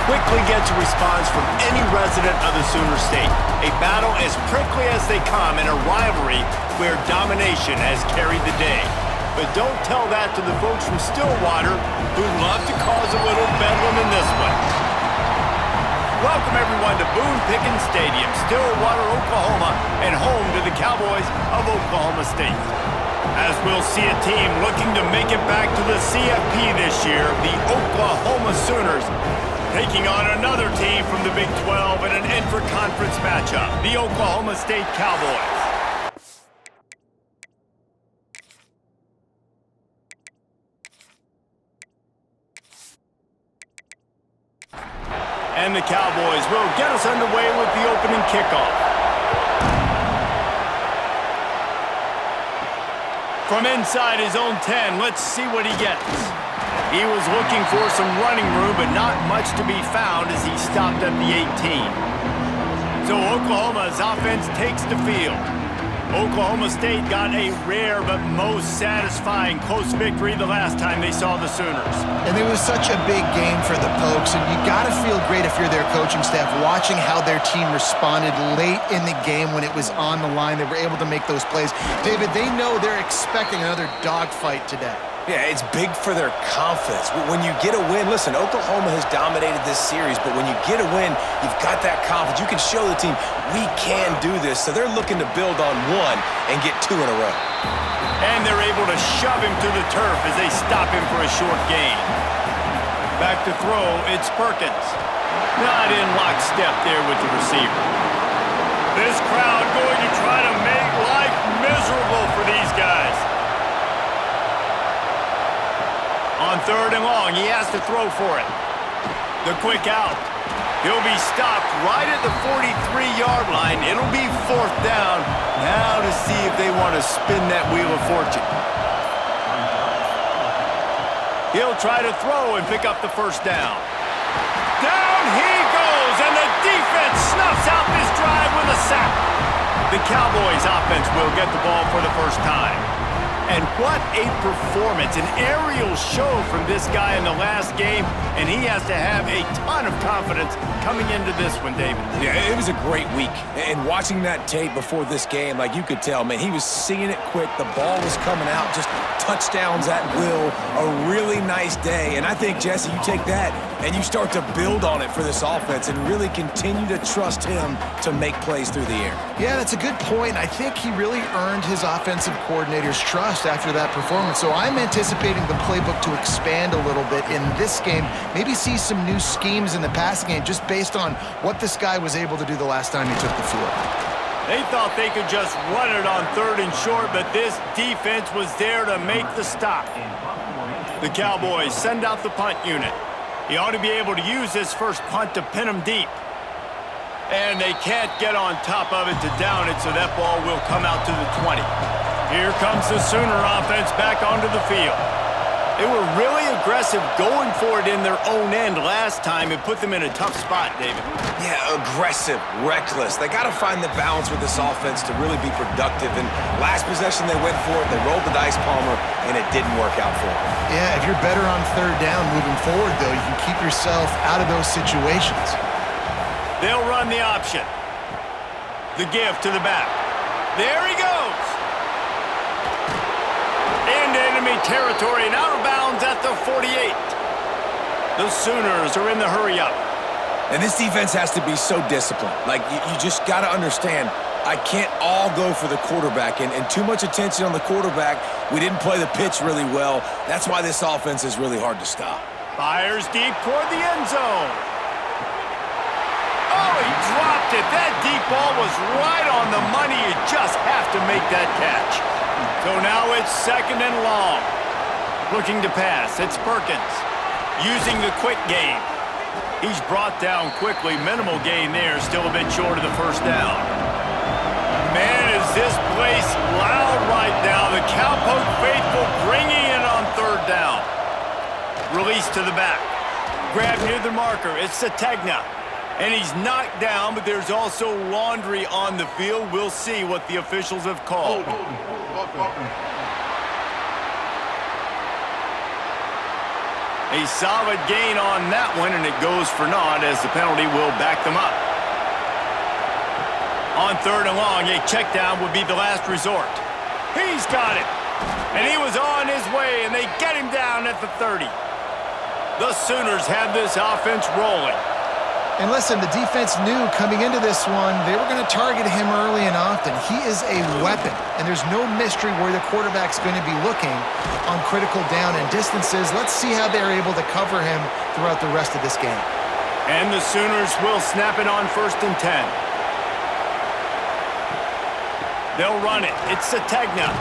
quickly gets a response from any resident of the Sooner State. A battle as prickly as they come in a rivalry where domination has carried the day. But don't tell that to the folks from Stillwater who love to cause a little bedlam in this one. Welcome everyone to Boone Pickens Stadium, Stillwater, Oklahoma, and home to the Cowboys of Oklahoma State. As we'll see a team looking to make it back to the CFP this year, the Oklahoma Sooners taking on another team from the Big 12 in an intra-conference matchup, the Oklahoma State Cowboys. And the Cowboys will get us underway with the opening kickoff. From inside his own 10, let's see what he gets. He was looking for some running room, but not much to be found as he stopped at the 18. So Oklahoma's offense takes the field. Oklahoma State got a rare but most satisfying close victory the last time they saw the Sooners. And it was such a big game for the Pokes, and you got to feel great if you're their coaching staff, watching how their team responded late in the game when it was on the line. They were able to make those plays. David, they know they're expecting another dogfight today. Yeah, it's big for their confidence. When you get a win, listen, Oklahoma has dominated this series, but when you get a win, you've got that confidence. You can show the team, we can do this. So they're looking to build on one and get two in a row. And they're able to shove him to the turf as they stop him for a short gain. Back to throw, it's Perkins. Not in lockstep there with the receiver. This crowd going to try to make life miserable for these guys. On third and long, he has to throw for it. The quick out. He'll be stopped right at the 43-yard line. It'll be fourth down. Now to see if they want to spin that wheel of fortune. He'll try to throw and pick up the first down. Down he goes, and the defense snuffs out this drive with a sack. The Cowboys offense will get the ball for the first time. And what a performance, an aerial show from this guy in the last game, and he has to have a ton of confidence coming into this one, David. Yeah, it was a great week. And watching that tape before this game, like you could tell, man, he was seeing it quick. The ball was coming out, just touchdowns at will. A really nice day. And I think, Jesse, you take that and you start to build on it for this offense and really continue to trust him to make plays through the air. Yeah, that's a good point. I think he really earned his offensive coordinator's trust after that performance. So I'm anticipating the playbook to expand a little bit in this game. Maybe see some new schemes in the passing game just based on what this guy was able to do the last time he took the field. They thought they could just run it on third and short, but this defense was there to make the stop. The Cowboys send out the punt unit. He ought to be able to use this first punt to pin him deep. And they can't get on top of it to down it, so that ball will come out to the 20. Here comes the Sooner offense back onto the field. They were really aggressive going for it in their own end last time. It put them in a tough spot, David. Yeah, aggressive, reckless. They got to find the balance with this offense to really be productive. And last possession they went for it, they rolled the dice, Palmer, and it didn't work out for them. Yeah, if you're better on third down moving forward, though, you can keep yourself out of those situations. They'll run the option. The give to the back. There he goes. Into enemy territory and out of bounds at the 48. The Sooners are in the hurry-up. And this defense has to be so disciplined. Like, you just got to understand, I can't all go for the quarterback. And too much attention on the quarterback. We didn't play the pitch really well. That's why this offense is really hard to stop. Fires deep toward the end zone. Oh, he dropped it. That deep ball was right on the money. You just have to make that catch. So now it's second and long. Looking to pass. It's Perkins. Using the quick game. He's brought down quickly. Minimal gain there. Still a bit short of the first down. Man, is this place loud right now. The Cowpoke faithful bringing it on third down. Release to the back. Grab near the marker. It's Sategna. And he's knocked down, but there's also laundry on the field. We'll see what the officials have called. A solid gain on that one, and it goes for naught as the penalty will back them up. On 3rd and long, a check down would be the last resort. He's got it. And he was on his way, and they get him down at the 30. The Sooners have this offense rolling. And listen, the defense knew coming into this one, they were going to target him early and often. He is a weapon, and there's no mystery where the quarterback's going to be looking on critical down and distances. Let's see how they're able to cover him throughout the rest of this game. And the Sooners will snap it on 1st and 10. They'll run it. It's Sategna.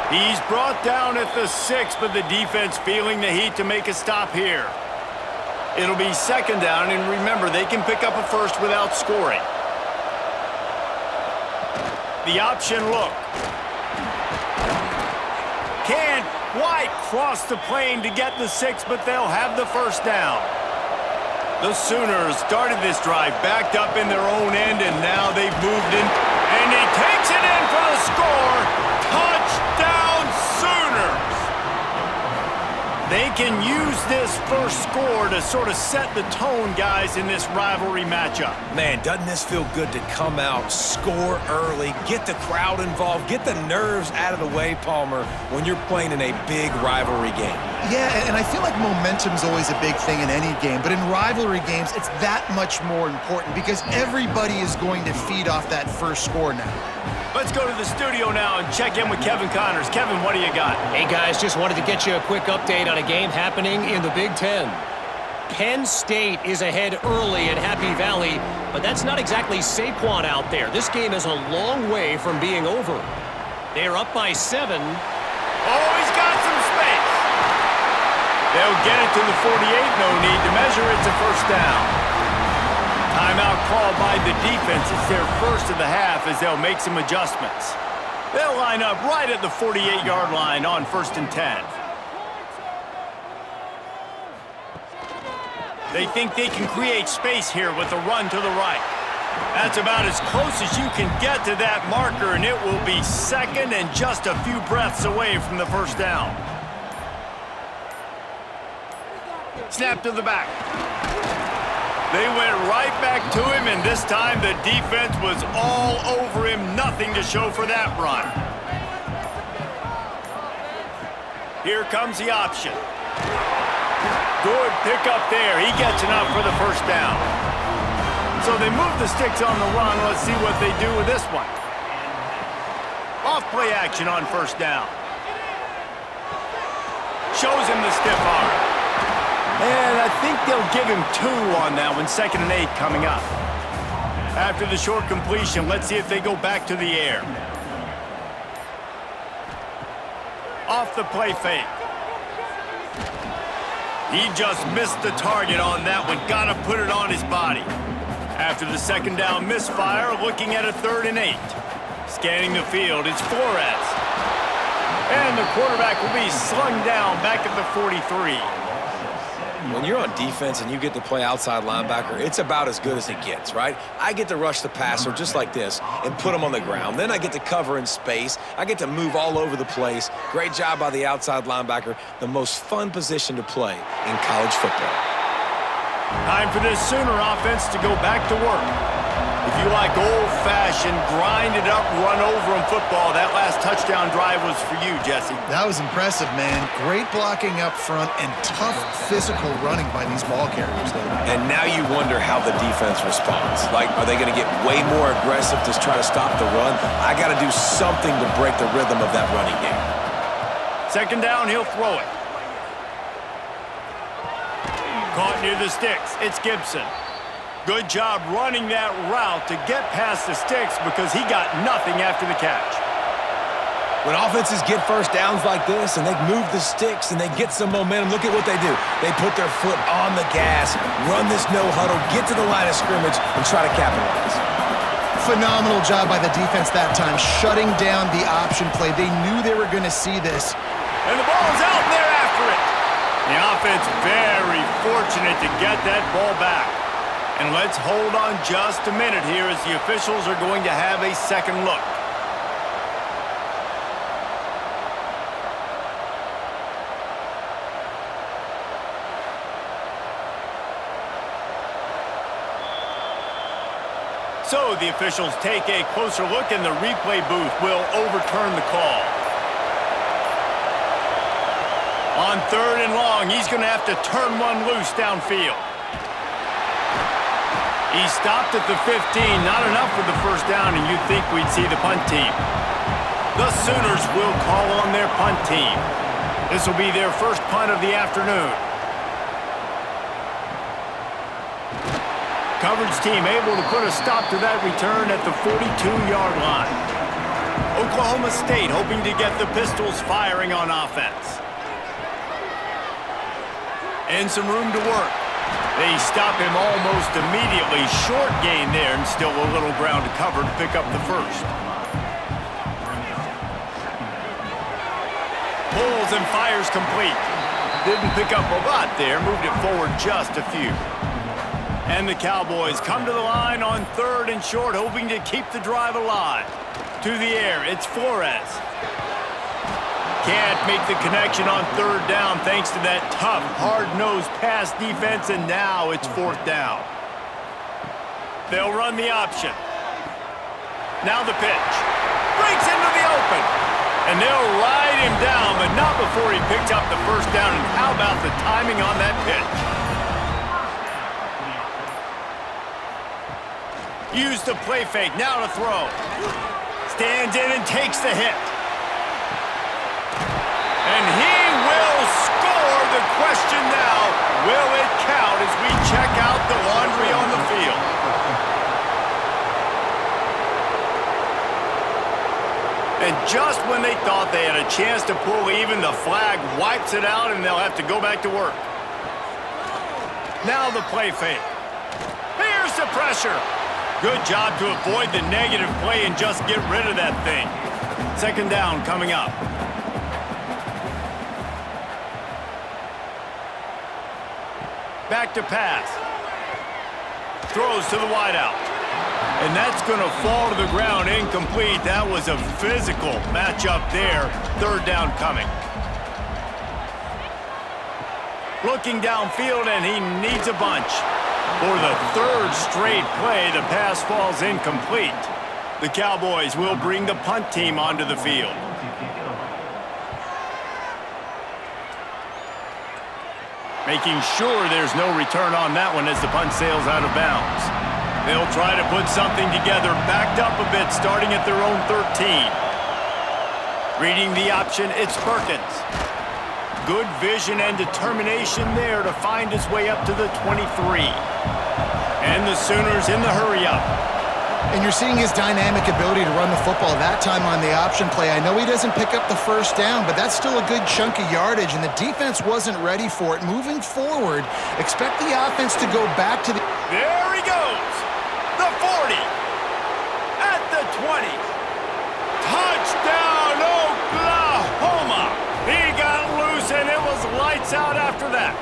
He's brought down at the 6, but the defense feeling the heat to make a stop here. It'll be 2nd down, and remember, they can pick up a first without scoring. The option look. Can't quite cross the plane to get the 6, but they'll have the 1st down. The Sooners started this drive backed up in their own end, and now they've moved in. And he takes it in for the score. Touchdown, Sooners! They can use this first score to sort of set the tone, guys, in this rivalry matchup. Man, doesn't this feel good to come out, score early, get the crowd involved, get the nerves out of the way, Palmer, when you're playing in a big rivalry game? Yeah, and I feel like momentum's always a big thing in any game, but in rivalry games, it's that much more important because everybody is going to feed off that first score now. Let's go to the studio now and check in with Kevin Connors. Kevin, what do you got? Hey, guys, just wanted to get you a quick update on a game happening in the Big Ten. Penn State is ahead early at Happy Valley, but that's not exactly Saquon out there. This game is a long way from being over. They're up by 7. Oh, he's got some space. They'll get it to the 48. No need to measure. It's a 1st down. Timeout called by the defense. It's their first of the half as they'll make some adjustments. They'll line up right at the 48-yard line on 1st and 10. They think they can create space here with a run to the right. That's about as close as you can get to that marker, and it will be 2nd and just a few breaths away from the 1st down. Snap to the back. They went right back to him, and this time the defense was all over him. Nothing to show for that run. Here comes the option. Good pickup there. He gets enough for the 1st down. So they move the sticks on the run. Let's see what they do with this one. Off play action on 1st down. Shows him the stiff arm. And I think they'll give him 2 on that one. 2nd and 8 coming up. After the short completion, let's see if they go back to the air. Off the play fake. He just missed the target on that one. Gotta put it on his body. After the 2nd down misfire, looking at a 3rd and 8. Scanning the field, it's Flores. And the quarterback will be slung down back at the 43. When you're on defense and you get to play outside linebacker, it's about as good as it gets, right? I get to rush the passer just like this and put him on the ground. Then I get to cover in space. I get to move all over the place. Great job by the outside linebacker. The most fun position to play in college football. Time for this Sooner offense to go back to work. If you like old-fashioned, grind-it-up, run-over-'em football, that last touchdown drive was for you, Jesse. That was impressive, man. Great blocking up front and tough physical running by these ball carriers, though. And now you wonder how the defense responds. Like, are they going to get way more aggressive to try to stop the run? I got to do something to break the rhythm of that running game. 2nd down, he'll throw it. Caught near the sticks. It's Gibson. Good job running that route to get past the sticks because he got nothing after the catch. When offenses get 1st downs like this and they move the sticks and they get some momentum, look at what they do. They put their foot on the gas, run this no-huddle, get to the line of scrimmage, and try to capitalize. Phenomenal job by the defense that time, shutting down the option play. They knew they were going to see this. And the ball's out, and they're after it. The offense very fortunate to get that ball back. And let's hold on just a minute here as the officials are going to have a 2nd look. So the officials take a closer look, and the replay booth will overturn the call. On 3rd and long, he's going to have to turn one loose downfield. He stopped at the 15, not enough for the first down, and you'd think we'd see the punt team. The Sooners will call on their punt team. This will be their first punt of the afternoon. Coverage team able to put a stop to that return at the 42-yard line. Oklahoma State hoping to get the Pistols firing on offense. And some room to work. They stop him almost immediately. Short gain there, and still a little ground to cover to pick up the first. Pulls and fires complete. Didn't pick up a lot there. Moved it forward just a few. And the Cowboys come to the line on 3rd and short, hoping to keep the drive alive. To the air, it's Flores. Can't make the connection on 3rd down thanks to that tough, hard-nosed pass defense, and now it's 4th down. They'll run the option. Now the pitch. Breaks into the open. And they'll ride him down, but not before he picks up the first down. And how about the timing on that pitch? Use the play fake, now to throw. Stands in and takes the hit. And he will score. The question now, will it count as we check out the laundry on the field? And just when they thought they had a chance to pull even, the flag wipes it out and they'll have to go back to work. Now the play fake. Here's the pressure. Good job to avoid the negative play and just get rid of that thing. 2nd down coming up. Back to pass. Throws to the wideout. And that's going to fall to the ground incomplete. That was a physical matchup there. 3rd down coming. Looking downfield, and he needs a bunch. For the 3rd straight play, the pass falls incomplete. The Cowboys will bring the punt team onto the field. Making sure there's no return on that one as the punt sails out of bounds. They'll try to put something together, backed up a bit, starting at their own 13. Reading the option, it's Perkins. Good vision and determination there to find his way up to the 23. And the Sooners in the hurry-up. And you're seeing his dynamic ability to run the football that time on the option play. I know he doesn't pick up the first down, but that's still a good chunk of yardage, and the defense wasn't ready for it. Moving forward, expect the offense to go back to the... There he goes! The 40! At the 20! Touchdown, Oklahoma! He got loose, and it was lights out after that.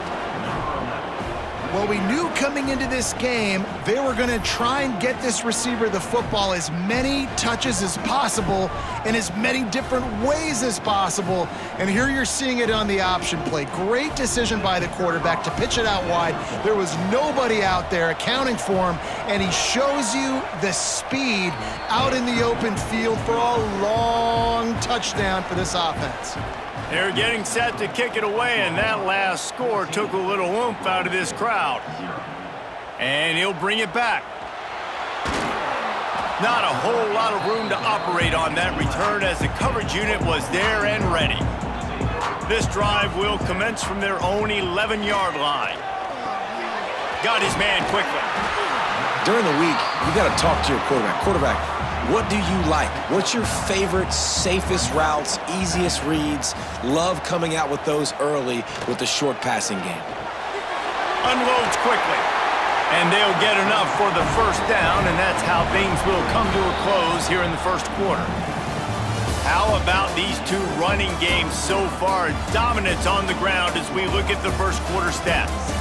Well, we knew coming into this game they were going to try and get this receiver the football as many touches as possible in as many different ways as possible. And here you're seeing it on the option play. Great decision by the quarterback to pitch it out wide. There was nobody out there accounting for him, and he shows you the speed out in the open field for a long touchdown for this offense. They're getting set to kick it away, and that last score took a little oomph out of this crowd. And he'll bring it back. Not a whole lot of room to operate on that return as the coverage unit was there and ready. This drive will commence from their own 11-yard line. Got his man quickly. During the week, you got to talk to your quarterback. What do you like? What's your favorite, safest routes, easiest reads? Love coming out with those early with the short passing game. Unloads quickly. And they'll get enough for the first down, and that's how things will come to a close here in the first quarter. How about these two running games so far? Dominance on the ground as we look at the first quarter stats.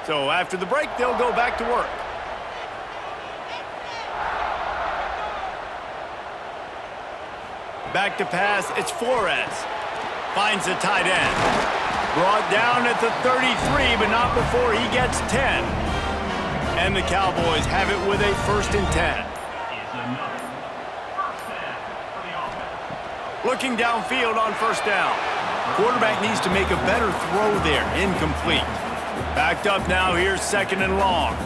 So after the break, they'll go back to work. Back to pass, it's Flores. Finds the tight end. Brought down at the 33, but not before he gets 10. And the Cowboys have it with a 1st and 10. Looking downfield on 1st down. Quarterback needs to make a better throw there. Incomplete. Backed up now, here's 2nd and long.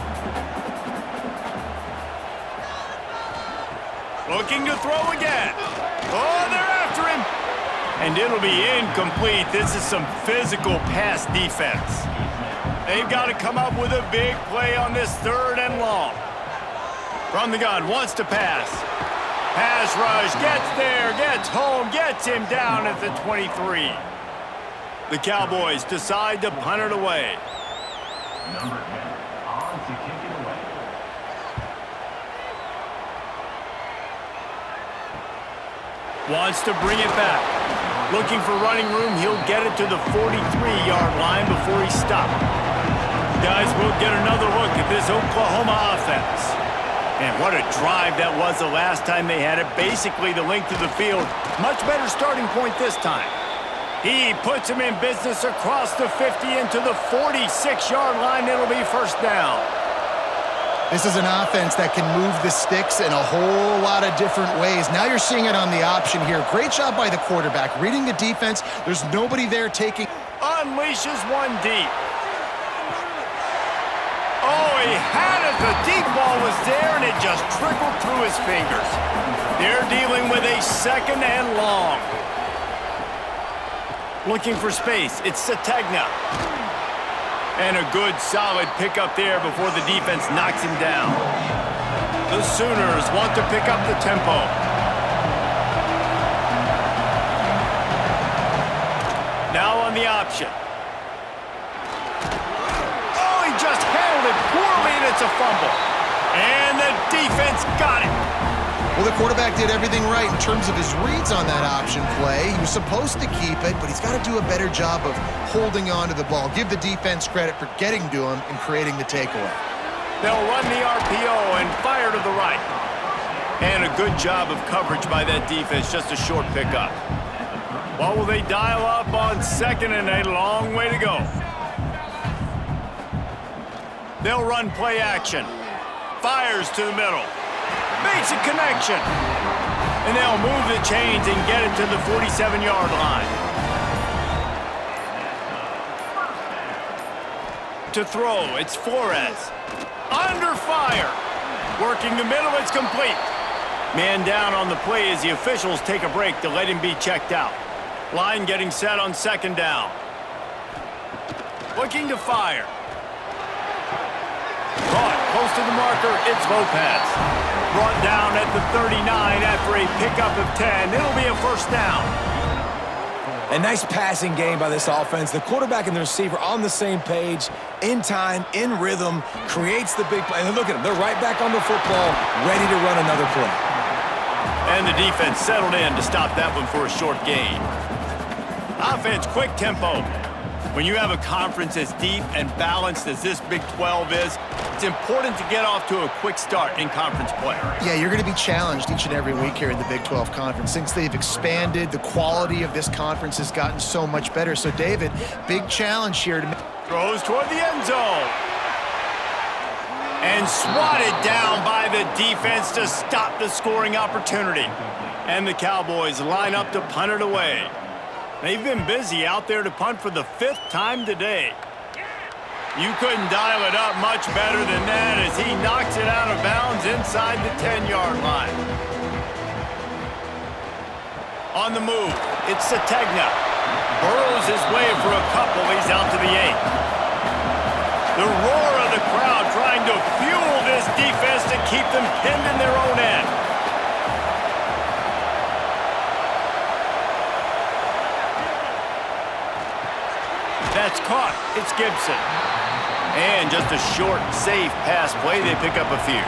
Looking to throw again. Oh, they're after him. And it'll be incomplete. This is some physical pass defense. They've got to come up with a big play on this 3rd and long. From the gun, wants to pass. Pass rush, gets there, gets home, gets him down at the 23. The Cowboys decide to punt it away. Number 10 on to kick it away. Wants to bring it back. Looking for running room, he'll get it to the 43-yard line before he stopped. Guys, we'll get another look at this Oklahoma offense. And what a drive that was the last time they had it. Basically the length of the field. Much better starting point this time. He puts him in business across the 50 into the 46-yard line. It'll be 1st down. This is an offense that can move the sticks in a whole lot of different ways. Now you're seeing it on the option here. Great job by the quarterback. Reading the defense, there's nobody there taking... Unleashes one deep. Oh, he had it. The deep ball was there, and it just trickled through his fingers. They're dealing with a 2nd and long. Looking for space. It's Sategna. And a good, solid pickup there before the defense knocks him down. The Sooners want to pick up the tempo. Now on the option. Oh, he just handled it poorly, and it's a fumble. And the defense got it. Well, the quarterback did everything right in terms of his reads on that option play. He was supposed to keep it, but he's got to do a better job of holding on to the ball. Give the defense credit for getting to him and creating the takeaway. They'll run the RPO and fire to the right. And a good job of coverage by that defense, just a short pickup. What will they dial up on 2nd and a long way to go? They'll run play action. Fires to the middle. Makes a connection. And they'll move the chains and get it to the 47-yard line. To throw, it's Flores. Under fire. Working the middle, it's complete. Man down on the play as the officials take a break to let him be checked out. Line getting set on 2nd down. Looking to fire. Caught close to the marker, it's Lopez. Brought down at the 39 after a pickup of 10. It'll be a 1st down. A nice passing game by this offense. The quarterback and the receiver on the same page, in time, in rhythm, creates the big play. And look at them. They're right back on the football, ready to run another play. And the defense settled in to stop that one for a short gain. Offense, quick tempo. When you have a conference as deep and balanced as this Big 12 is, it's important to get off to a quick start in conference play. Yeah, you're going to be challenged each and every week here in the Big 12 Conference. Since they've expanded, the quality of this conference has gotten so much better. So, David, big challenge here to... Throws toward the end zone. And swatted down by the defense to stop the scoring opportunity. And the Cowboys line up to punt it away. They've been busy out there to punt for the 5th time today. You couldn't dial it up much better than that as he knocks it out of bounds inside the 10-yard line. On the move, it's Sategna. Burrows his way for a couple. He's out to the 8. The roar of the crowd trying to fuel this defense to keep them pinned in their own end. That's caught. It's Gibson. And just a short, safe pass play. They pick up a few.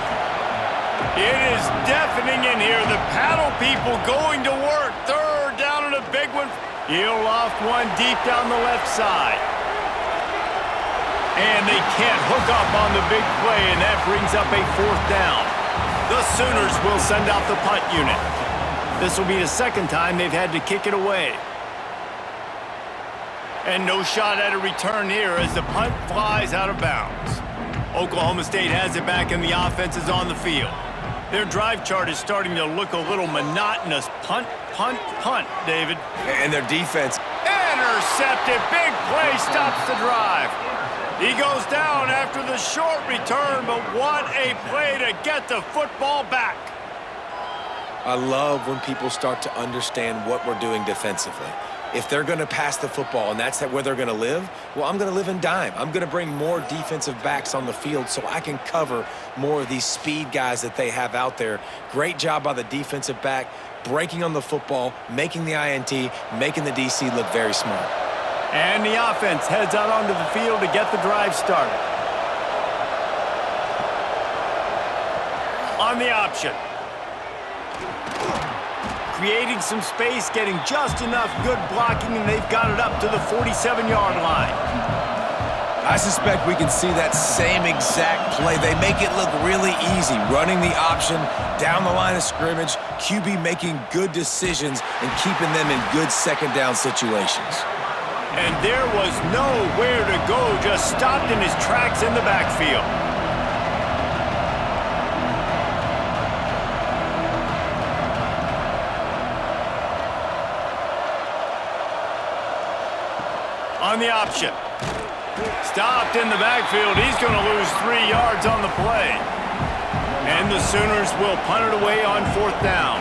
It is deafening in here. The paddle people going to work. 3rd down and a big one. He'll loft one deep down the left side. And they can't hook up on the big play, and that brings up a 4th down. The Sooners will send out the punt unit. This will be the second time they've had to kick it away. And no shot at a return here as the punt flies out of bounds. Oklahoma State has it back and the offense is on the field. Their drive chart is starting to look a little monotonous. Punt, punt, punt, David. And their defense. Intercepted. Big play stops the drive. He goes down after the short return, but what a play to get the football back. I love when people start to understand what we're doing defensively. If they're going to pass the football and that's where they're going to live, well, I'm going to live in dime. I'm going to bring more defensive backs on the field so I can cover more of these speed guys that they have out there. Great job by the defensive back, breaking on the football, making the INT, making the DC look very smart. And the offense heads out onto the field to get the drive started. On the option. Creating some space, getting just enough good blocking, and they've got it up to the 47-yard line. I suspect we can see that same exact play. They make it look really easy, running the option down the line of scrimmage, QB making good decisions and keeping them in good second down situations. And there was nowhere to go, just stopped in his tracks in the backfield. On the option. Stopped in the backfield. He's going to lose 3 yards on the play. And the Sooners will punt it away on 4th down.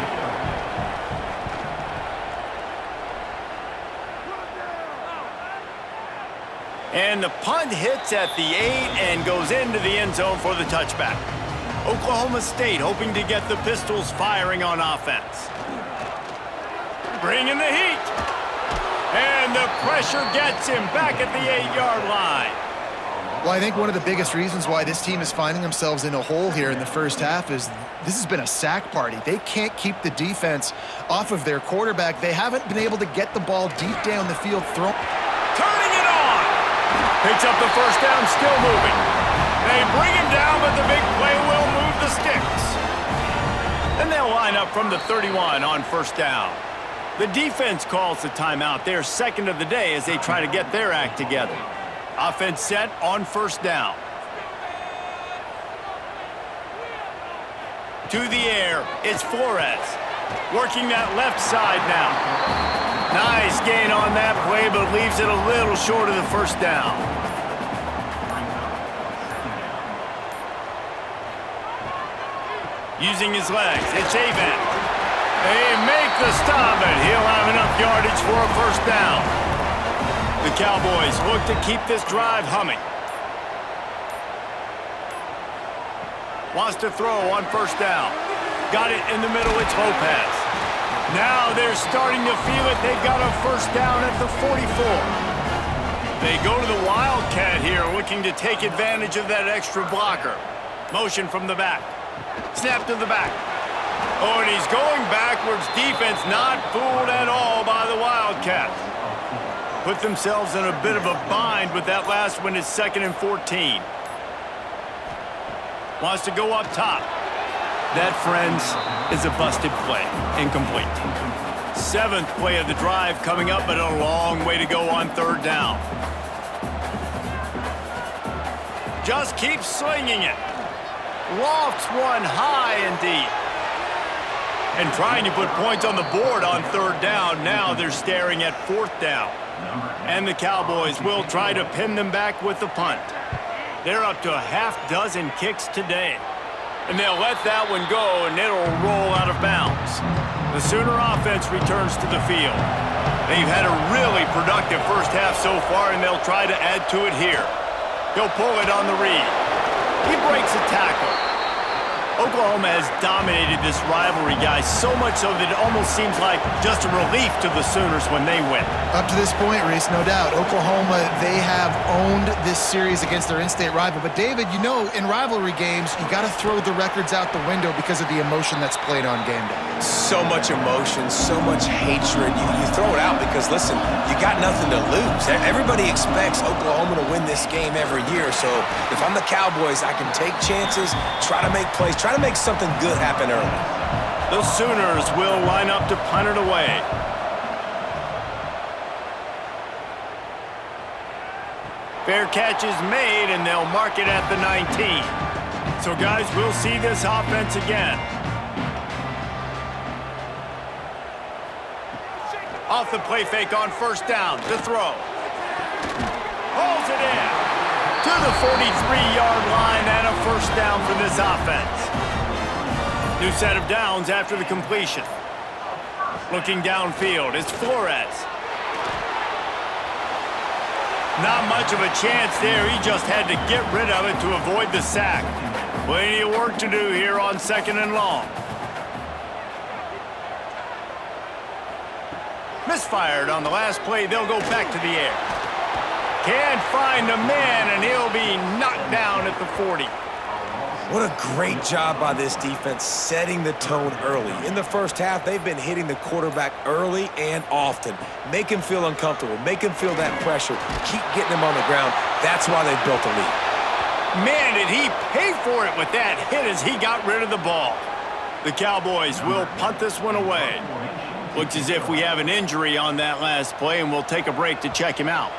And the punt hits at the 8 and goes into the end zone for the touchback. Oklahoma State hoping to get the Pistols firing on offense. Bringing the heat. And the pressure gets him back at the 8-yard line. Well, I think one of the biggest reasons why this team is finding themselves in a hole here in the first half is this has been a sack party. They can't keep the defense off of their quarterback. They haven't been able to get the ball deep down the field. Turning it on. Picks up the first down, still moving. They bring him down, but the big play will move the sticks. And they'll line up from the 31 on first down. The defense calls the timeout. They're second of the day as they try to get their act together. Offense set on first down. To the air, it's Flores. Working that left side now. Nice gain on that play, but leaves it a little short of the first down. Using his legs, it's Avent. They make the stop, and he'll have enough yardage for a first down. The Cowboys look to keep this drive humming. Wants to throw on first down. Got it in the middle, it's Lopez. Now they're starting to feel it. They've got a first down at the 44. They go to the Wildcat here, looking to take advantage of that extra blocker. Motion from the back. Snap to the back. Oh, and he's going backwards. Defense not fooled at all by the Wildcats. Put themselves in a bit of a bind with that last one. Is 2nd and 14. Wants to go up top. That, friends, is a busted play. Incomplete. 7th play of the drive coming up, but a long way to go on 3rd down. Just keep slinging it. Lofts one high and deep. And trying to put points on the board on 3rd down. Now they're staring at 4th down. And the Cowboys will try to pin them back with the punt. They're up to a half-dozen kicks today. And they'll let that one go, and it'll roll out of bounds. The Sooner offense returns to the field. They've had a really productive first half so far, and they'll try to add to it here. He'll pull it on the read. He breaks a tackle. Oklahoma has dominated this rivalry, guys, so much so that it almost seems like just a relief to the Sooners when they win. Up to this point, Reese, no doubt. Oklahoma, they have owned this series against their in-state rival. But, David, you know, in rivalry games, you got to throw the records out the window because of the emotion that's played on game day. So much emotion, so much hatred. You throw it out because, listen, you got nothing to lose. Everybody expects Oklahoma to win this game every year. So if I'm the Cowboys, I can take chances, try to make plays, try to make something good happen early. The Sooners will line up to punt it away. Fair catch is made, and they'll mark it at the 19. So, guys, we'll see this offense again. Off the play fake on first down. The throw. Holds it in. To the 43-yard line and a first down for this offense. New set of downs after the completion. Looking downfield, it's Flores. Not much of a chance there. He just had to get rid of it to avoid the sack. Plenty of work to do here on 2nd and long. Misfired on the last play. They'll go back to the air. Can't find a man, and he'll be knocked down at the 40. What a great job by this defense setting the tone early. In the first half, they've been hitting the quarterback early and often. Make him feel uncomfortable. Make him feel that pressure. Keep getting him on the ground. That's why they've built a lead. Man, did he pay for it with that hit as he got rid of the ball. The Cowboys will punt this one away. Looks as if we have an injury on that last play, and we'll take a break to check him out.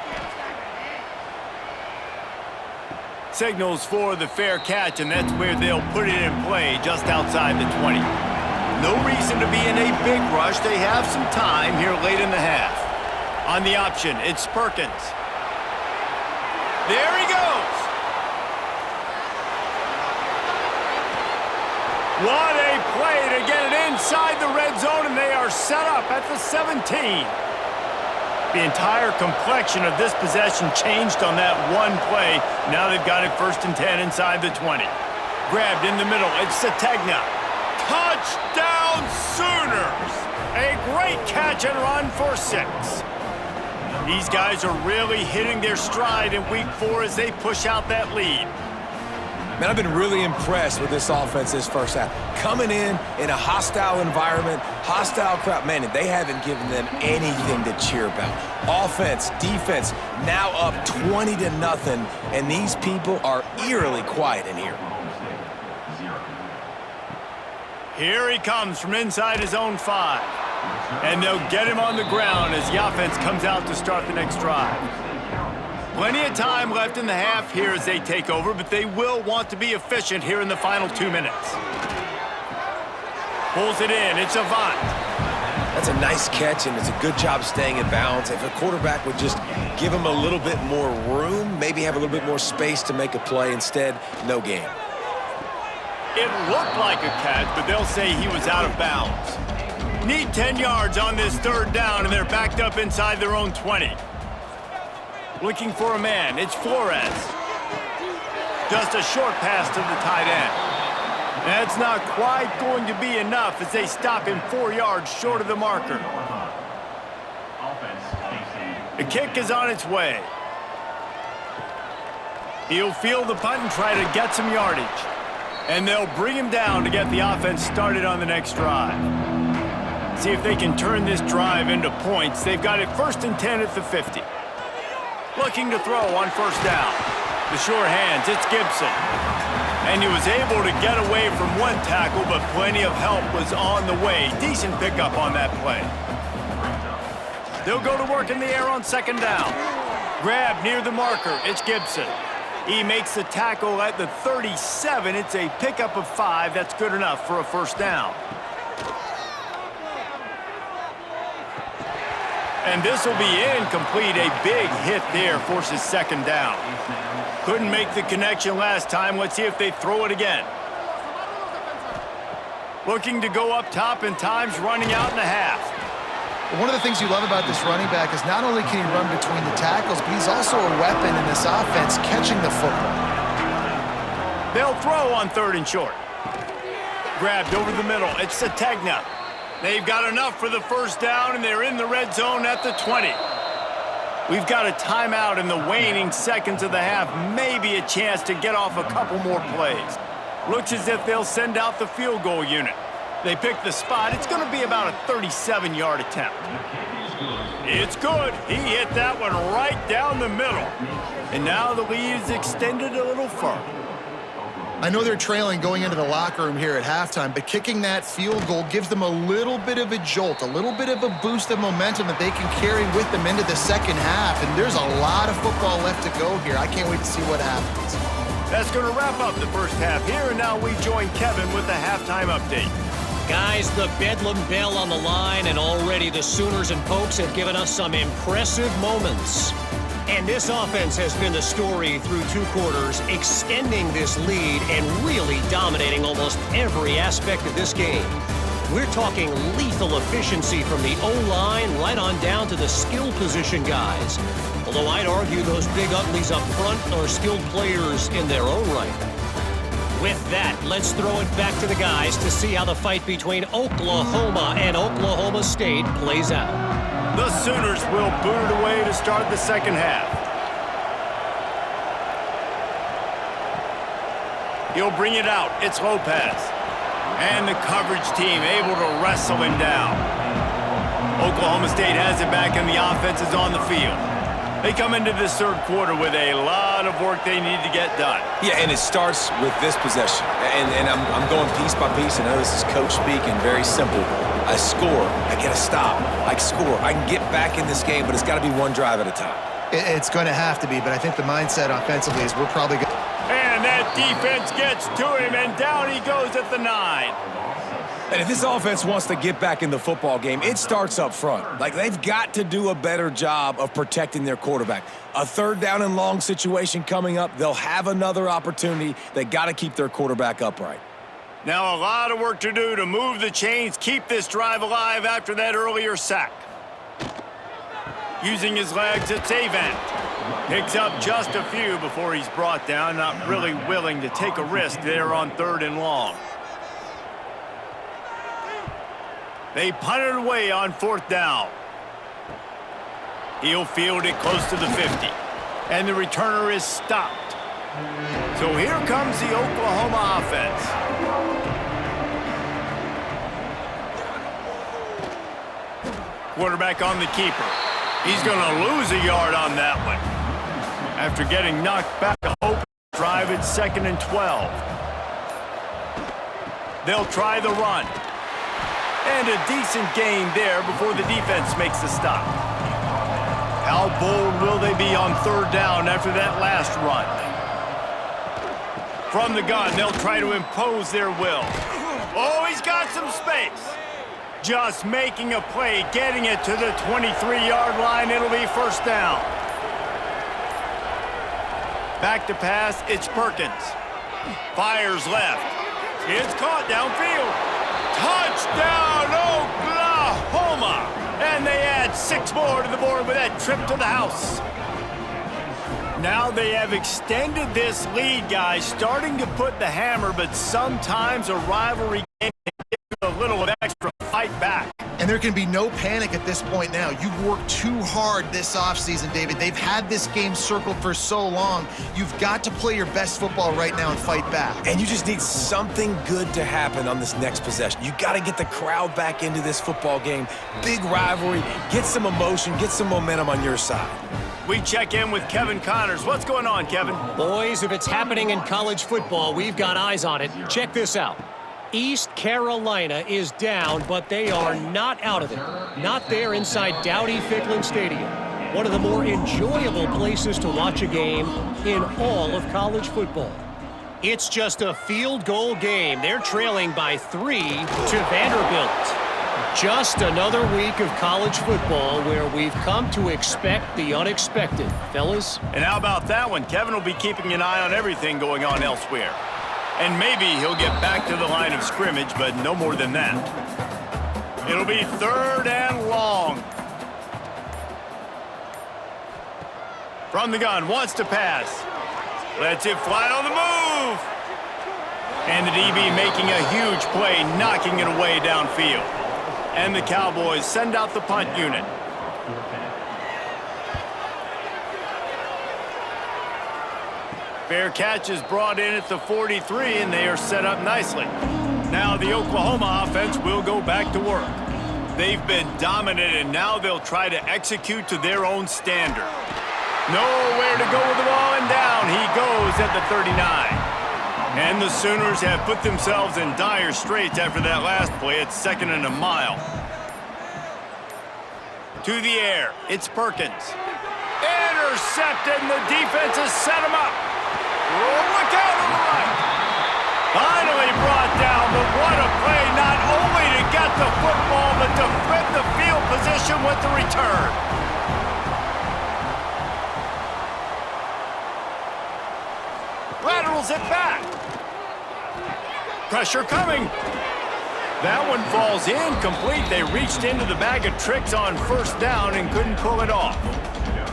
Signals for the fair catch, and that's where they'll put it in play, just outside the 20. No reason to be in a big rush. They have some time here late in the half. On the option, it's Perkins. There he goes. What a play to get it inside the red zone, and they are set up at the 17. The entire complexion of this possession changed on that one play. Now they've got it 1st and 10 inside the 20. Grabbed in the middle. It's Sategna. Touchdown Sooners! A great catch and run for 6. These guys are really hitting their stride in week 4 as they push out that lead. Man, I've been really impressed with this offense this first half. Coming in a hostile environment, hostile crowd, man, they haven't given them anything to cheer about. Offense, defense, now up 20-0, and these people are eerily quiet in here. Here he comes from inside his own 5. And they'll get him on the ground as the offense comes out to start the next drive. Plenty of time left in the half here as they take over, but they will want to be efficient here in the final 2 minutes. Pulls it in. It's Avant. That's a nice catch, and it's a good job staying in bounds. If a quarterback would just give him a little bit more room, maybe have a little bit more space to make a play. Instead, no gain. It looked like a catch, but they'll say he was out of bounds. Need 10 yards on this 3rd down, and they're backed up inside their own 20. Looking for a man. It's Flores. Just a short pass to the tight end. That's not quite going to be enough as they stop him 4 yards short of the marker. The kick is on its way. He'll field the punt and try to get some yardage. And they'll bring him down to get the offense started on the next drive. See if they can turn this drive into points. They've got it 1st and 10 at the 50. Looking to throw on 1st down. The sure hands, it's Gibson. And he was able to get away from one tackle, but plenty of help was on the way. Decent pickup on that play. They'll go to work in the air on 2nd down. Grab near the marker, it's Gibson. He makes the tackle at the 37. It's a pickup of 5. That's good enough for a 1st down. And this will be incomplete. A big hit there forces 2nd down. Couldn't make the connection last time. Let's see if they throw it again. Looking to go up top, and time's running out in a half. One of the things you love about this running back is not only can he run between the tackles, but he's also a weapon in this offense catching the football. They'll throw on 3rd and short. Grabbed over the middle. It's Sategna. They've got enough for the 1st down, and they're in the red zone at the 20. We've got a timeout in the waning seconds of the half. Maybe a chance to get off a couple more plays. Looks as if they'll send out the field goal unit. They pick the spot. It's going to be about a 37-yard attempt. It's good. He hit that one right down the middle. And now the lead is extended a little further. I know they're trailing going into the locker room here at halftime, but kicking that field goal gives them a little bit of a jolt, a little bit of a boost of momentum that they can carry with them into the second half. And there's a lot of football left to go here. I can't wait to see what happens. That's going to wrap up the first half here, and now we join Kevin with the halftime update. Guys, the Bedlam Bell on the line, and already the Sooners and Pokes have given us some impressive moments. And this offense has been the story through 2 quarters, extending this lead and really dominating almost every aspect of this game. We're talking lethal efficiency from the O-line right on down to the skill position guys. Although I'd argue those big uglies up front are skilled players in their own right. With that, let's throw it back to the guys to see how the fight between Oklahoma and Oklahoma State plays out. The Sooners will boot it away to start the second half. He'll bring it out. It's Lopez. And the coverage team able to wrestle him down. Oklahoma State has it back and the offense is on the field. They come into this third quarter with a lot of work they need to get done. Yeah, and it starts with this possession. And I'm going piece by piece. I know this is coach speak and very simple. I score, I get a stop, I score. I can get back in this game, but it's got to be one drive at a time. It's going to have to be, but I think the mindset offensively is we're probably going to... And that defense gets to him, and down he goes at the 9. And if this offense wants to get back in the football game, it starts up front. Like, they've got to do a better job of protecting their quarterback. A 3rd down and long situation coming up, they'll have another opportunity. They got to keep their quarterback upright. Now a lot of work to do to move the chains, keep this drive alive after that earlier sack. Using his legs, it's Avant. Picks up just a few before he's brought down, not really willing to take a risk there on 3rd and long. They punt it away on 4th down. He'll field it close to the 50. And the returner is stopped. So here comes the Oklahoma offense. Quarterback on the keeper. He's going to lose a yard on that one. After getting knocked back, a open drive at 2nd and 12. They'll try the run. And a decent gain there before the defense makes the stop. How bold will they be on 3rd down after that last run? From the gun, they'll try to impose their will. Oh, he's got some space. Just making a play, getting it to the 23-yard line. It'll be 1st down. Back to pass, it's Perkins. Fires left. It's caught downfield. Touchdown, Oklahoma! And they add 6 more to the board with that trip to the house. Now they have extended this lead, guys, starting to put the hammer, but sometimes a rivalry game can give a little of extra fight back. And there can be no panic at this point now. You've worked too hard this offseason, David. They've had this game circled for so long. You've got to play your best football right now and fight back. And you just need something good to happen on this next possession. You got to get the crowd back into this football game. Big rivalry. Get some emotion. Get some momentum on your side. We check in with Kevin Connors. What's going on, Kevin? Boys, if it's happening in college football, we've got eyes on it. Check this out. East Carolina is down, but they are not out of it. Not there inside Dowdy-Ficklen Stadium. One of the more enjoyable places to watch a game in all of college football. It's just a field goal game. They're trailing by 3 to Vanderbilt. Just another week of college football where we've come to expect the unexpected, fellas. And how about that one? Kevin will be keeping an eye on everything going on elsewhere. And maybe he'll get back to the line of scrimmage, but no more than that. It'll be 3rd and long. From the gun, wants to pass. Lets it fly on the move. And the DB making a huge play, knocking it away downfield. And the Cowboys send out the punt unit. Fair catch is brought in at the 43, and they are set up nicely. Now the Oklahoma offense will go back to work. They've been dominant, and now they'll try to execute to their own standard. Nowhere to go with the ball, and down he goes at the 39. And the Sooners have put themselves in dire straits after that last play. It's 2nd and a mile. To the air, it's Perkins. Intercepted, and the defense has set him up. Oh, look out on the right. Finally brought down, but what a play, not only to get the football, but to flip the field position with the return. Laterals it back. Pressure coming. That one falls incomplete. They reached into the bag of tricks on 1st down and couldn't pull it off.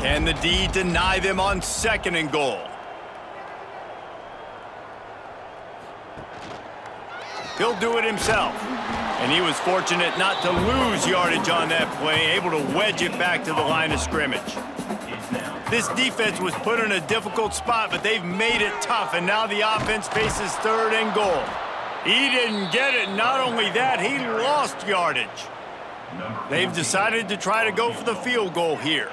Can the D deny them on 2nd and goal? He'll do it himself. And he was fortunate not to lose yardage on that play, able to wedge it back to the line of scrimmage. This defense was put in a difficult spot, but they've made it tough, and now the offense faces 3rd and goal. He didn't get it. Not only that, he lost yardage. They've decided to try to go for the field goal here.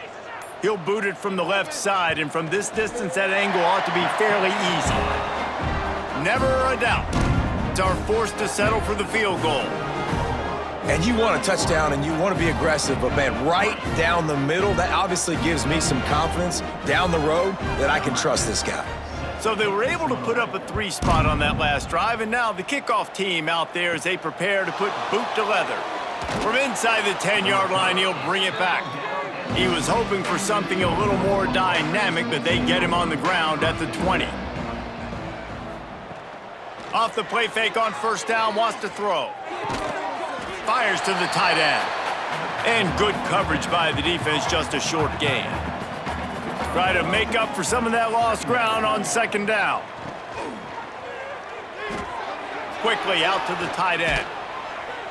He'll boot it from the left side, and from this distance, that angle ought to be fairly easy. Never a doubt. It's our force to settle for the field goal. And you want a touchdown and you want to be aggressive, but man, right down the middle, that obviously gives me some confidence down the road that I can trust this guy. So they were able to put up a 3 spot on that last drive, and now the kickoff team out there as they prepare to put boot to leather. From inside the 10-yard line, he'll bring it back. He was hoping for something a little more dynamic, but they get him on the ground at the 20. Off the play fake on 1st down, wants to throw. Fires to the tight end. And good coverage by the defense, just a short gain. Try to make up for some of that lost ground on 2nd down. Quickly out to the tight end.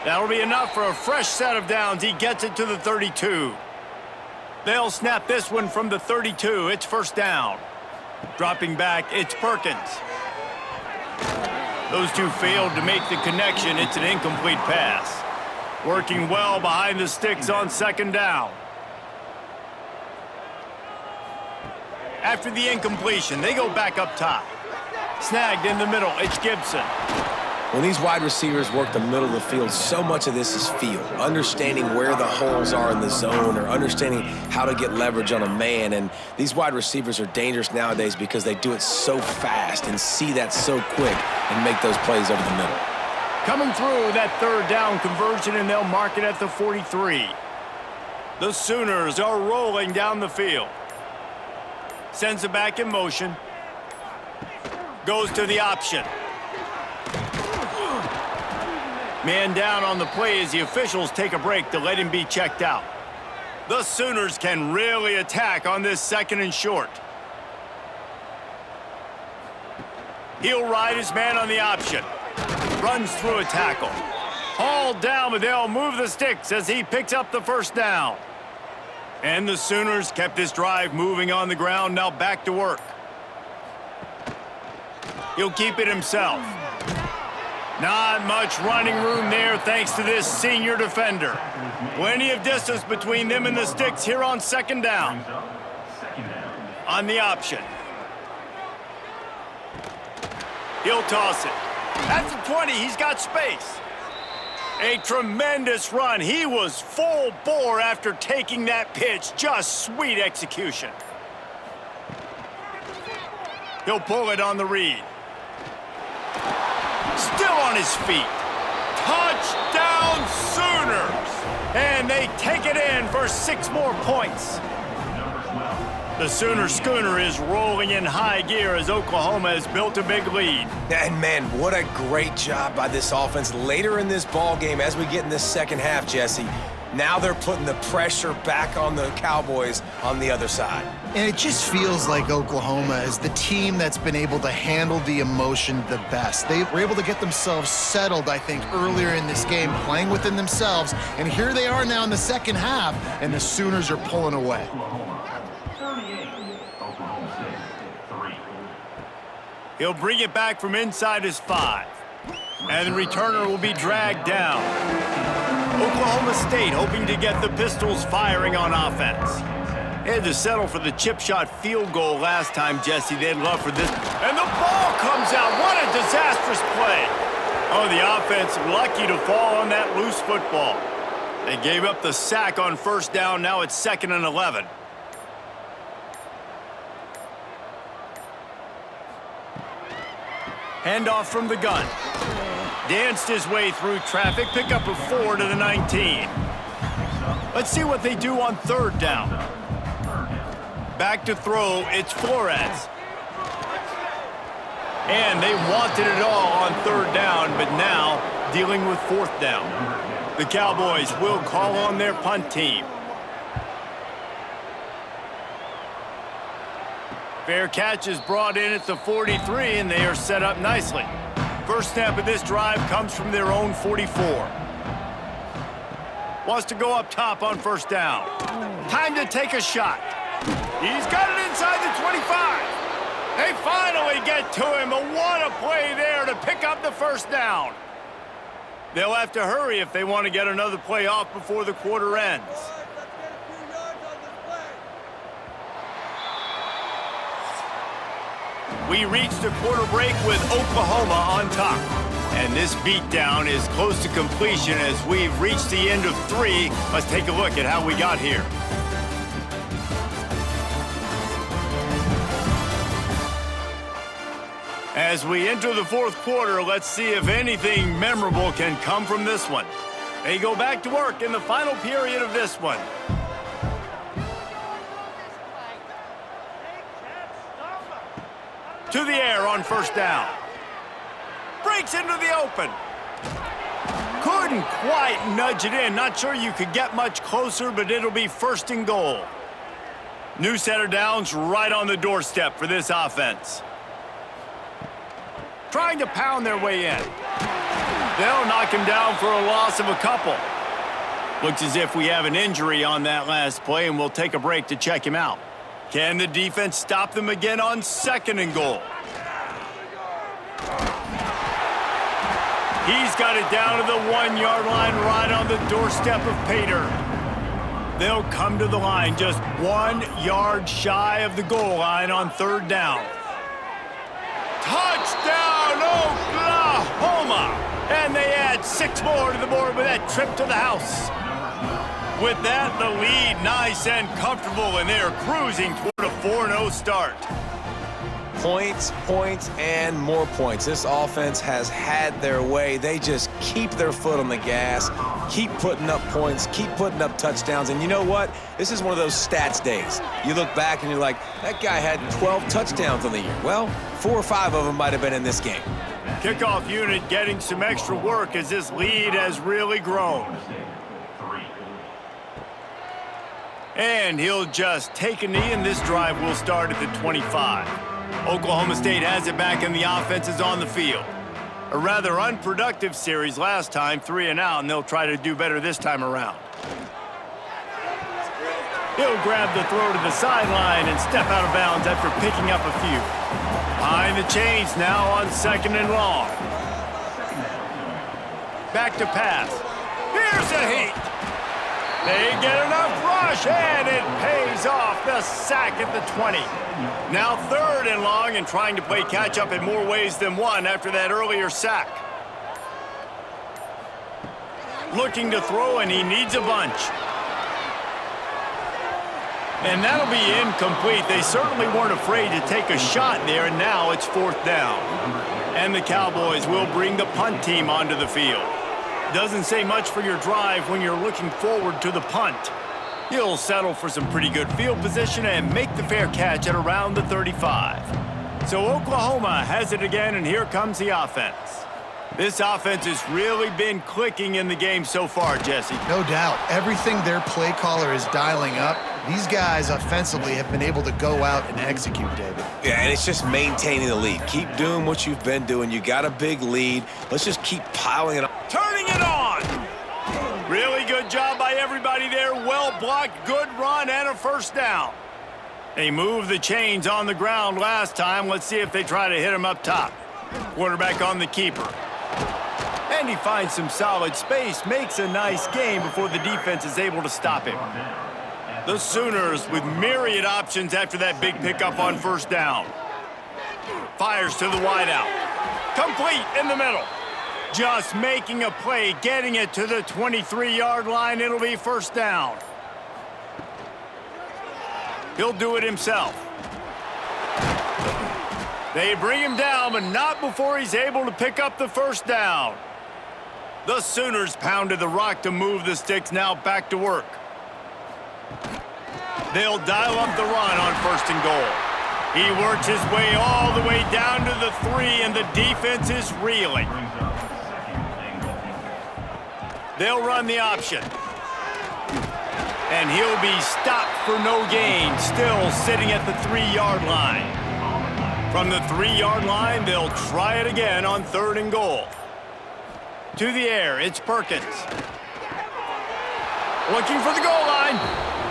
That'll be enough for a fresh set of downs. He gets it to the 32. They'll snap this one from the 32. It's 1st down. Dropping back, it's Perkins. Those two failed to make the connection. It's an incomplete pass. Working well behind the sticks on 2nd down. After the incompletion, they go back up top. Snagged in the middle, it's Gibson. When these wide receivers work the middle of the field, so much of this is feel. Understanding where the holes are in the zone or understanding how to get leverage on a man. And these wide receivers are dangerous nowadays because they do it so fast and see that so quick and make those plays over the middle. Coming through that 3rd down conversion, and they'll mark it at the 43. The Sooners are rolling down the field. Sends it back in motion. Goes to the option. Man down on the play as the officials take a break to let him be checked out. The Sooners can really attack on this 2nd and short. He'll ride his man on the option. Runs through a tackle. Hauled down, but they'll move the sticks as he picks up the 1st down. And the Sooners kept this drive moving on the ground, now back to work. He'll keep it himself. Not much running room there thanks to this senior defender. Plenty of distance between them and the sticks here on 2nd down. On the option. He'll toss it. At the 20, he's got space. A tremendous run. He was full bore after taking that pitch. Just sweet execution. He'll pull it on the read. Still on his feet. Touchdown Sooners! And they take it in for 6 more points. The Sooner schooner is rolling in high gear as Oklahoma has built a big lead. And man, what a great job by this offense later in this ball game as we get in this 2nd half, Jesse. Now they're putting the pressure back on the Cowboys on the other side. And it just feels like Oklahoma is the team that's been able to handle the emotion the best. They were able to get themselves settled, I think, earlier in this game, playing within themselves. And here they are now in the 2nd half, and the Sooners are pulling away. He'll bring it back from inside his 5. And the returner will be dragged down. Oklahoma State hoping to get the Pistols firing on offense. They had to settle for the chip shot field goal last time, Jesse. They'd love for this. And the ball comes out. What a disastrous play. Oh, the offense lucky to fall on that loose football. They gave up the sack on first down. Now it's 2nd and 11. Handoff from the gun. Danced his way through traffic. Pick up a 4 to the 19. Let's see what they do on 3rd down. Back to throw, it's Flores. And they wanted it all on 3rd down, but now dealing with 4th down. The Cowboys will call on their punt team. Fair catch is brought in at the 43, and they are set up nicely. First snap of this drive comes from their own 44. Wants to go up top on 1st down. Time to take a shot. He's got it inside the 25. They finally get to him, but what a play there to pick up the 1st down. They'll have to hurry if they want to get another play off before the quarter ends. We reached a quarter break with Oklahoma on top. And this beatdown is close to completion as we've reached the end of 3. Let's take a look at how we got here. As we enter the 4th quarter, let's see if anything memorable can come from this one. They go back to work in the final period of this one. To the air on 1st down. Breaks into the open. Couldn't quite nudge it in. Not sure you could get much closer, but it'll be 1st and goal. New set of downs right on the doorstep for this offense. Trying to pound their way in. They'll knock him down for a loss of a couple. Looks as if we have an injury on that last play, and we'll take a break to check him out. Can the defense stop them again on 2nd and goal? He's got it down to the 1-yard line right on the doorstep of Pater. They'll come to the line just 1 yard shy of the goal line on 3rd down. Touchdown, Oklahoma! And they add 6 more to the board with that trip to the house. With that, the lead nice and comfortable, and they're cruising toward a 4-0 start. Points, points, and more points. This offense has had their way. They just keep their foot on the gas, keep putting up points, keep putting up touchdowns. And you know what? This is one of those stats days. You look back and you're like, that guy had 12 touchdowns on the year. Well, 4 or 5 of them might have been in this game. Kickoff unit getting some extra work as this lead has really grown. And he'll just take a knee, and this drive will start at the 25. Oklahoma State has it back, and the offense is on the field. A rather unproductive series last time, 3 and out, and they'll try to do better this time around. He'll grab the throw to the sideline and step out of bounds after picking up a few. Behind the chains now on 2nd and long. Back to pass. Here's a heat. They get enough rush, and it pays off. The sack at the 20. Now 3rd and long, and trying to play catch-up in more ways than one after that earlier sack. Looking to throw, and he needs a bunch. And that'll be incomplete. They certainly weren't afraid to take a shot there, and now it's 4th down. And the Cowboys will bring the punt team onto the field. Doesn't say much for your drive when you're looking forward to the punt. He'll settle for some pretty good field position and make the fair catch at around the 35. So Oklahoma has it again, and here comes the offense. This offense has really been clicking in the game so far, Jesse. No doubt. Everything their play caller is dialing up, these guys offensively have been able to go out and execute, David. Yeah, and it's just maintaining the lead. Keep doing what you've been doing. You got a big lead. Let's just keep piling it on. Turning it on! Really good job by everybody there. Well blocked, good run, and a 1st down. They moved the chains on the ground last time. Let's see if they try to hit him up top. Quarterback on the keeper. And he finds some solid space, makes a nice game before the defense is able to stop him. The Sooners with myriad options after that big pickup on first down. Fires to the wideout. Complete in the middle. Just making a play, getting it to the 23-yard line. It'll be first down. He'll do it himself. They bring him down, but not before he's able to pick up the first down. The Sooners pounded the rock to move the sticks, now back to work. They'll dial up the run on first and goal. He works his way all the way down to the 3, and the defense is reeling. They'll run the option. And he'll be stopped for no gain, still sitting at the 3-yard line. From the 3-yard line, they'll try it again on third and goal. To the air, it's Perkins. Looking for the goal line.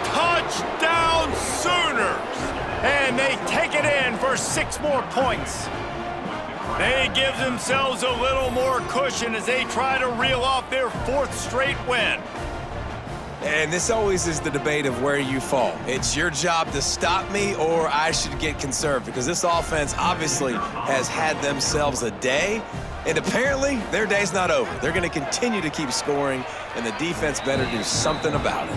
Touchdown Sooners! And they take it in for 6 more points. They give themselves a little more cushion as they try to reel off their 4th straight win. And this always is the debate of where you fall. It's your job to stop me, or I should get conserved, because this offense obviously has had themselves a day, and apparently their day's not over. They're going to continue to keep scoring, and the defense better do something about it.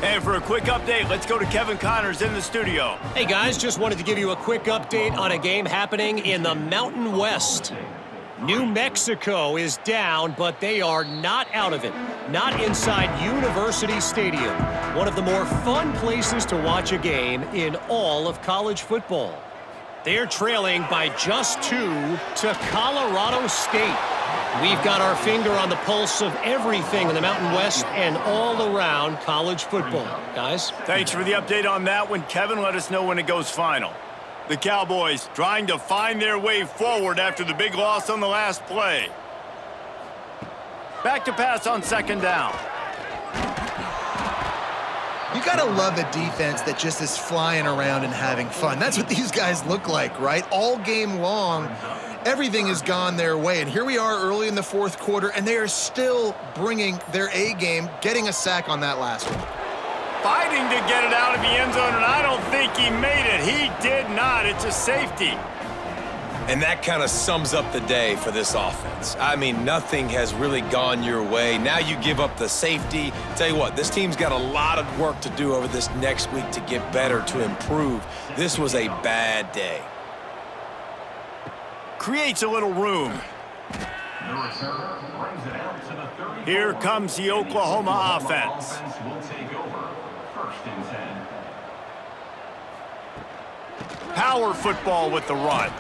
And for a quick update, let's go to Kevin Connors in the studio. Hey, guys, just wanted to give you a quick update on a game happening in the Mountain West. New Mexico is down, but they are not out of it. Not inside University Stadium, one of the more fun places to watch a game in all of college football. They're trailing by just 2 to Colorado State. We've got our finger on the pulse of everything in the Mountain West and all around college football. Guys? Thanks for the update on that one, Kevin. Let us know when it goes final. The Cowboys trying to find their way forward after the big loss on the last play. Back to pass on second down. You gotta love a defense that just is flying around and having fun. That's what these guys look like, right? All game long, everything has gone their way. And here we are early in the 4th quarter, and they are still bringing their A game, getting a sack on that last one. Fighting to get it out of the end zone, and I don't think he made it. He did not. It's a safety. And that kind of sums up the day for this offense. I mean, nothing has really gone your way. Now you give up the safety. Tell you what, this team's got a lot of work to do over this next week to get better, to improve. This was a bad day. Creates a little room. The returner brings it out to the 30. Here comes the Oklahoma offense. Will take over. First and 10. Power football with the run.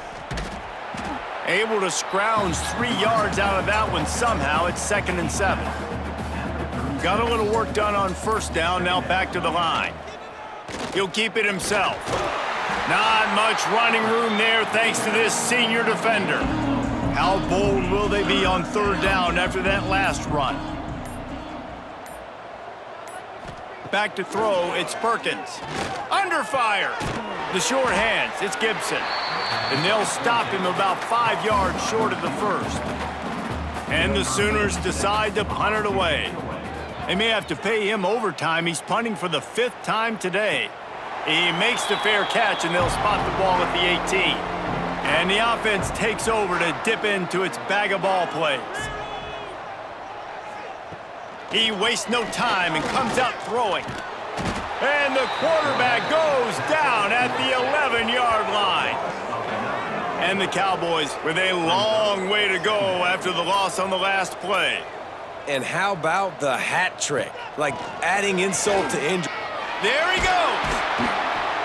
Able to scrounge 3 yards out of that one somehow. It's 2nd and 7. Got a little work done on first down, now back to the line. He'll keep it himself. Not much running room there thanks to this senior defender. How bold will they be on third down after that last run? Back to throw, it's Perkins. Under fire. The short hands, it's Gibson. And they'll stop him about 5 yards short of the first. And the Sooners decide to punt it away. They may have to pay him overtime. He's punting for the 5th time today. He makes the fair catch, and they'll spot the ball at the 18. And the offense takes over to dip into its bag of ball plays. He wastes no time and comes out throwing. And the quarterback goes down at the 11-yard line. And the Cowboys with a long way to go after the loss on the last play. And how about the hat trick? Like adding insult to injury. There he goes.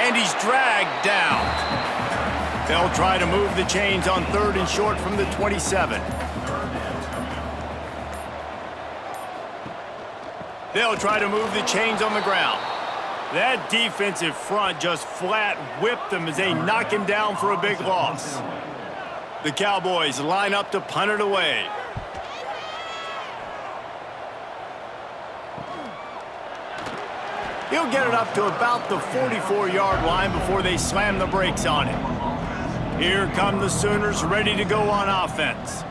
And he's dragged down. They'll try to move the chains on 3rd and short from the 27. They'll try to move the chains on the ground. That defensive front just flat whipped them as they knock him down for a big loss. The Cowboys line up to punt it away. He'll get it up to about the 44-yard line before they slam the brakes on him. Here come the Sooners ready to go on offense.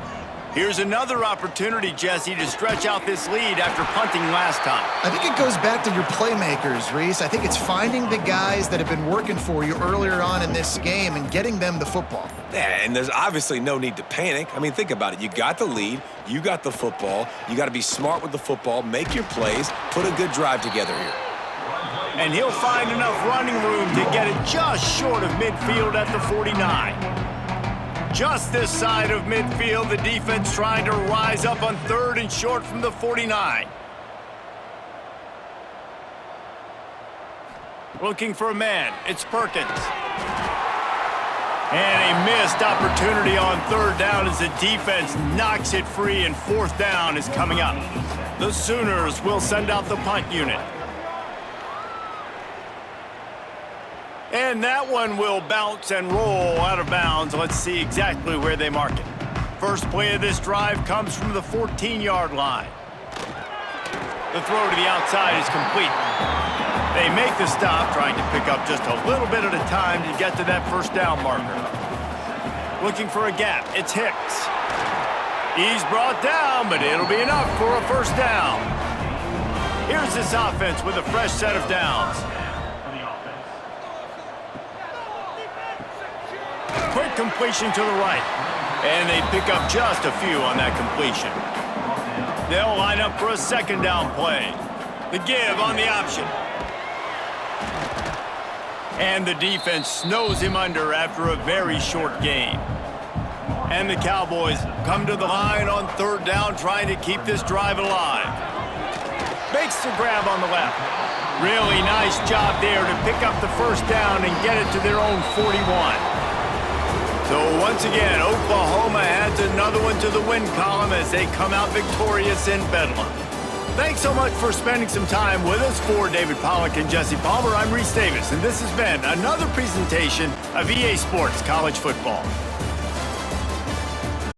Here's another opportunity, Jesse, to stretch out this lead after punting last time. I think it goes back to your playmakers, Reese. I think it's finding the guys that have been working for you earlier on in this game and getting them the football. Yeah, and there's obviously no need to panic. I mean, think about it. You got the lead. You got the football. You got to be smart with the football, make your plays, put a good drive together here. And he'll find enough running room to get it just short of midfield at the 49. Just this side of midfield, the defense trying to rise up on 3rd and short from the 49. Looking for a man. It's Perkins. And a missed opportunity on 3rd down as the defense knocks it free, and 4th down is coming up. The Sooners will send out the punt unit. And that one will bounce and roll out of bounds. Let's see exactly where they mark it. First play of this drive comes from the 14-yard line. The throw to the outside is complete. They make the stop, trying to pick up just a little bit at a time to get to that 1st down marker. Looking for a gap. It's Hicks. He's brought down, but it'll be enough for a 1st down. Here's this offense with a fresh set of downs. Quick completion to the right. And they pick up just a few on that completion. They'll line up for a 2nd down play. The give on the option. And the defense snows him under after a very short game. And the Cowboys come to the line on 3rd down, trying to keep this drive alive. Makes the grab on the left. Really nice job there to pick up the 1st down and get it to their own 41. So once again, Oklahoma adds another one to the win column as they come out victorious in Bedlam. Thanks so much for spending some time with us. For David Pollack and Jesse Palmer, I'm Reese Davis, and this has been another presentation of EA Sports College Football.